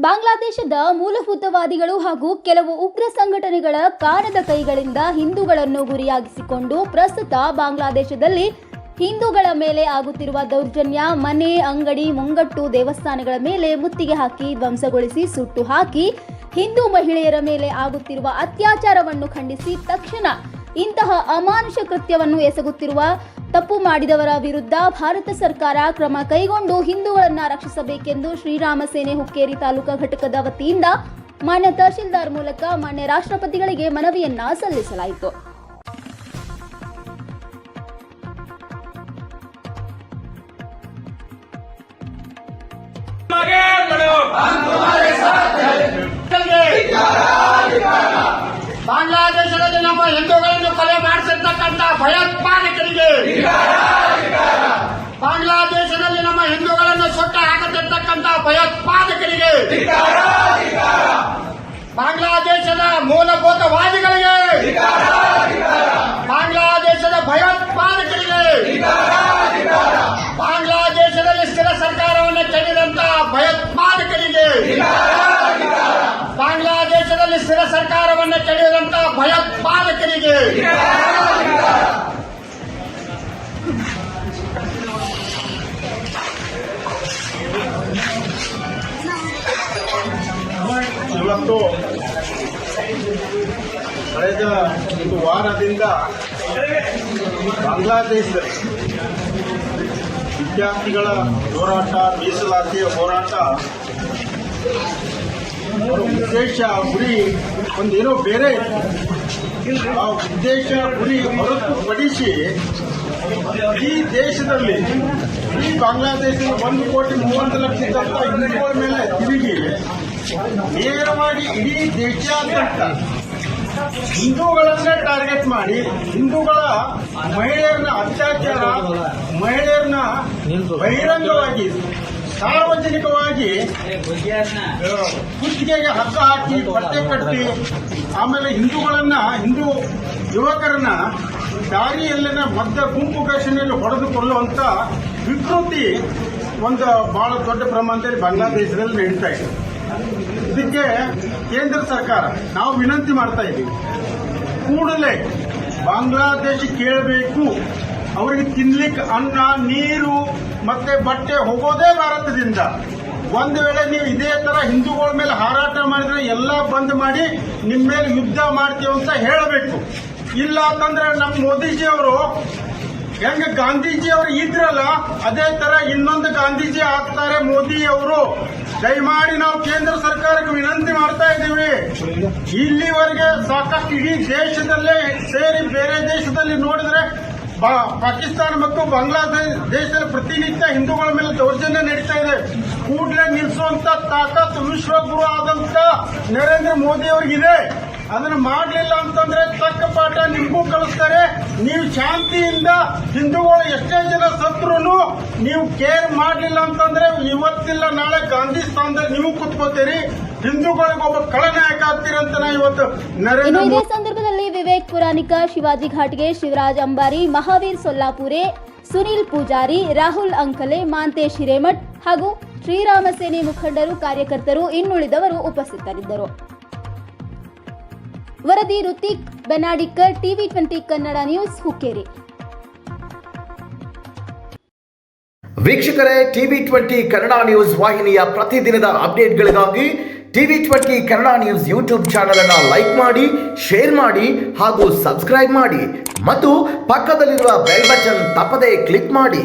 ಬಾಂಗ್ಲಾದೇಶದ ಮೂಲಭೂತವಾದಿಗಳು ಹಾಗೂ ಕೆಲವು ಉಗ್ರ ಸಂಘಟನೆಗಳ ಕಾಣದ ಕೈಗಳಿಂದ ಹಿಂದೂಗಳನ್ನು ಗುರಿಯಾಗಿಸಿಕೊಂಡು ಪ್ರಸ್ತುತ ಬಾಂಗ್ಲಾದೇಶದಲ್ಲಿ ಹಿಂದೂಗಳ ಮೇಲೆ ಆಗುತ್ತಿರುವ ದೌರ್ಜನ್ಯ, ಮನೆ, ಅಂಗಡಿ, ಮುಂಗಟ್ಟು, ದೇವಸ್ಥಾನಗಳ ಮೇಲೆ ಮುತ್ತಿಗೆ ಹಾಕಿ ಧ್ವಂಸಗೊಳಿಸಿ ಸುಟ್ಟು ಹಾಕಿ ಹಿಂದೂ ಮಹಿಳೆಯರ ಮೇಲೆ ಆಗುತ್ತಿರುವ ಅತ್ಯಾಚಾರವನ್ನು ಖಂಡಿಸಿ ತಕ್ಷಣ ಇಂತಹ ಅಮಾನುಷ ಕೃತ್ಯವನ್ನು ಎಸಗುತ್ತಿರುವ ತಪ್ಪು ಮಾಡಿದವರ ವಿರುದ್ಧ ಭಾರತ ಸರ್ಕಾರ ಕ್ರಮ ಕೈಗೊಂಡು ಹಿಂದೂಗಳನ್ನು ರಕ್ಷಿಸಬೇಕೆಂದು ಶ್ರೀರಾಮ ಸೇನೆ ಹುಕ್ಕೇರಿ ತಾಲೂಕಾ ಘಟಕದ ವತಿಯಿಂದ ಮಾನ್ಯ ತಹಶೀಲ್ದಾರ್ ಮೂಲಕ ಮಾನ್ಯ ರಾಷ್ಟ್ರಪತಿಗಳಿಗೆ ಮನವಿಯನ್ನ ಸಲ್ಲಿಸಲಾಯಿತು. ಬಾಂಗ್ಲಾದೇಶದಲ್ಲಿ ನಮ್ಮ ಹಿಂದೂಗಳನ್ನು ಕೊಲೆ ಮಾಡಿಸಿರ್ತಕ್ಕಂಥ ಭಯೋತ್ಪಾದಕರಿಗೆ, ಬಾಂಗ್ಲಾದೇಶದಲ್ಲಿ ನಮ್ಮ ಹಿಂದೂಗಳನ್ನು ಸುಟ್ಟ ಹಾಕುತ್ತಿರ್ತಕ್ಕಂಥ ಭಯೋತ್ಪಾದಕರಿಗೆ, ಬಾಂಗ್ಲಾದೇಶದ ಮೂಲಭೂತವಾದಿಗಳಿಗೆ, ಬಾಂಗ್ಲಾದೇಶದ ಭಯೋತ್ಪಾದಕರಿಗೆ, ಬಾಂಗ್ಲಾದೇಶದಲ್ಲಿ ಸ್ಥಿರ ಸರ್ಕಾರವನ್ನು ಕೆಡವಿದಂತ ಭಯೋತ್ಪಾದಕರಿಗೆ, ಬಾಂಗ್ಲಾದೇಶದಲ್ಲಿ ಸ್ಥಿರ ಸರ್ಕಾರವನ್ನು ಕೆಡವಿದಂತ ಭಯೋತ್ಪಾದಕರಿಗೆ ಇವತ್ತು ಕಳೆದ ಒಂದು ವಾರದಿಂದ ಬಾಂಗ್ಲಾದೇಶದಲ್ಲಿ ವಿದ್ಯಾರ್ಥಿಗಳ ಹೋರಾಟ, ಮೀಸಲಾತಿಯ ಹೋರಾಟ, ಉದ್ದೇಶ ಗುರಿ ಒಂದೇನೋ ಬೇರೆ. ಆ ಉದ್ದೇಶ ಗುರಿ ಹೊರತುಪಡಿಸಿ ಈ ದೇಶದಲ್ಲಿ, ಈ ಬಾಂಗ್ಲಾದೇಶದ 1,30,00,000 ಇದ್ದಂಥ ಹಿಂದೂಗಳ ಮೇಲೆ ತಿರುಗಿ ನೇರವಾಗಿ ಇಡೀ ದೇಶಾದ್ಯಂತ ಹಿಂದೂಗಳನ್ನೇ ಟಾರ್ಗೆಟ್ ಮಾಡಿ ಹಿಂದೂಗಳ ಮಹಿಳೆಯರನ್ನ ಅತ್ಯಾಚಾರ, ಮಹಿಳೆಯರನ್ನ ಬಹಿರಂಗವಾಗಿ ಸಾರ್ವಜನಿಕವಾಗಿ ಕುತ್ತಿಗೆಗೆ ಹಗ್ಗ ಹಾಕಿ ಪಟ್ಟೆ ಕಟ್ಟಿ, ಆಮೇಲೆ ಹಿಂದೂ ಯುವಕರನ್ನ ದಾರಿಯಲ್ಲಿನ ಮಧ್ಯ ಗುಂಪು ಘರ್ಷಣೆಯಲ್ಲಿ ಹೊಡೆದುಕೊಳ್ಳುವಂತ ವಿಕೃತಿ ಒಂದು ಬಹಳ ದೊಡ್ಡ ಪ್ರಮಾಣದಲ್ಲಿ ಬಾಂಗ್ಲಾದೇಶದಲ್ಲಿ ನಡೀತಾ ಇದೆ. ಇದಕ್ಕೆ ಕೇಂದ್ರ ಸರ್ಕಾರ ನಾವು ವಿನಂತಿ ಮಾಡ್ತಾ ಇದ್ದೀವಿ, ಕೂಡಲೇ ಬಾಂಗ್ಲಾದೇಶ ಕೇಳಬೇಕು, ಅವರಿಗೆ ತಿನ್ಲಿಕ್ಕೆ ಅನ್ನ, ನೀರು ಮತ್ತೆ ಬಟ್ಟೆ ಹೋಗೋದೇ ಭಾರತದಿಂದ. ಒಂದು ವೇಳೆ ನೀವು ಇದೇ ತರ ಹಿಂದೂಗಳ ಮೇಲೆ ಹಾರಾಟ ಮಾಡಿದ್ರೆ ಎಲ್ಲ ಬಂದ್ ಮಾಡಿ ನಿಮ್ಮ ಮೇಲೆ ಯುದ್ಧ ಮಾಡ್ತೀವಿ ಅಂತ ಹೇಳಬೇಕು. ಇಲ್ಲ ಅಂತಂದ್ರೆ ನಮ್ಮ ಮೋದಿಜಿ ಅವರು ಹೆಂಗ ಗಾಂಧೀಜಿ ಅವರು ಇದ್ರಲ್ಲ ಅದೇ ತರ ಇನ್ನೊಂದು ಗಾಂಧೀಜಿ ಆಗ್ತಾರೆ ಮೋದಿ ಅವರು. ದಯಮಾಡಿ ನಾವು ಕೇಂದ್ರ ಸರ್ಕಾರಕ್ಕೆ ವಿನಂತಿ ಮಾಡ್ತಾ ಇದ್ದೀವಿ. ಇಲ್ಲಿವರೆಗೆ ಸಾಕಷ್ಟು ಇಡೀ ದೇಶದಲ್ಲೇ ಸೇರಿ ಬೇರೆ ದೇಶದಲ್ಲಿ ನೋಡಿದ್ರೆ ಪಾಕಿಸ್ತಾನ ಮತ್ತು ಬಾಂಗ್ಲಾದೇಶದಲ್ಲಿ ಪ್ರತಿನಿತ್ಯ ಹಿಂದೂಗಳ ಮೇಲೆ ದೌರ್ಜನ್ಯ ನಡೀತಾ ಇದೆ. ಕೂಡಲೇ ನಿಲ್ಲಿಸುವಂತ ತಾಕತ್ತು ವಿಶ್ವಗುರು ಆದಂತ ನರೇಂದ್ರ ಮೋದಿ ಅವರಿಗಿದೆ. ಅದನ್ನು ಮಾಡಲಿಲ್ಲ ಅಂತಂದ್ರೆ ತಕ್ಕ ಪಾಠ ನಿಮಗೂ ಕಳಿಸ್ತಾರೆ. ನೀವು ಶಾಂತಿಯಿಂದ ಹಿಂದೂಗಳು ಎಷ್ಟೇ ಜನ ಸತ್ರು ನೀವು ಕೇರ್ ಮಾಡಲಿಲ್ಲ ಅಂತಂದ್ರೆ ಇವತ್ತಿಲ್ಲ ನಾಳೆ ಗಾಂಧಿ ಸ್ಥಾನದಲ್ಲಿ ನೀವು ಕುತ್ಕೋತೀರಿ, ಹಿಂದೂಗಳಿಗೆ ಒಬ್ಬ ಖಳನಾಯಕ ಆಗ್ತೀರಂತ ನಾ ಇವತ್ತು ನರೇಂದ್ರ ಇದೇ ಸಂದರ್ಭದಲ್ಲಿ ವಿವೇಕ್ ಪುರಾಣಿಕ, ಶಿವಾಜಿ ಘಾಟ್ಗೆ, ಶಿವರಾಜ್ ಅಂಬಾರಿ, ಮಹಾವೀರ್ ಸೊಲ್ಲಾಪುರೆ, ಸುನಿಲ್ ಪೂಜಾರಿ, ರಾಹುಲ್ ಅಂಕಲೆ, ಮಾಂತೇಶ್ ಹಿರೇಮಠ್ ಹಾಗೂ ಶ್ರೀರಾಮ ಸೇನೆ ಮುಖಂಡರು, ಕಾರ್ಯಕರ್ತರು, ಇನ್ನುಳಿದವರು ಉಪಸ್ಥಿತರಿದ್ದರು. ವರದಿ ಋತಿಕ್ ಬೆನಾಡಿಕರ್, TV20 ಕನ್ನಡ ನ್ಯೂಸ್, ಹುಕ್ಕೇರಿ. ವೀಕ್ಷಕರೇ, TV20 ಕನ್ನಡ ನ್ಯೂಸ್ ವಾಹಿನಿಯ ಪ್ರತಿದಿನದ ಅಪ್ಡೇಟ್ಗಳಿಗಾಗಿ TV20 Kannada news YouTube channel ಅನ್ನು ಲೈಕ್ ಮಾಡಿ, ಶೇರ್ ಮಾಡಿ ಹಾಗೂ ಸಬ್ಸ್ಕ್ರೈಬ್ ಮಾಡಿ ಮತ್ತು ಪಕ್ಕದಲ್ಲಿರುವ ಬೆಲ್ ಬಟನ್ ತಪ್ಪದೇ ಕ್ಲಿಕ್ ಮಾಡಿ.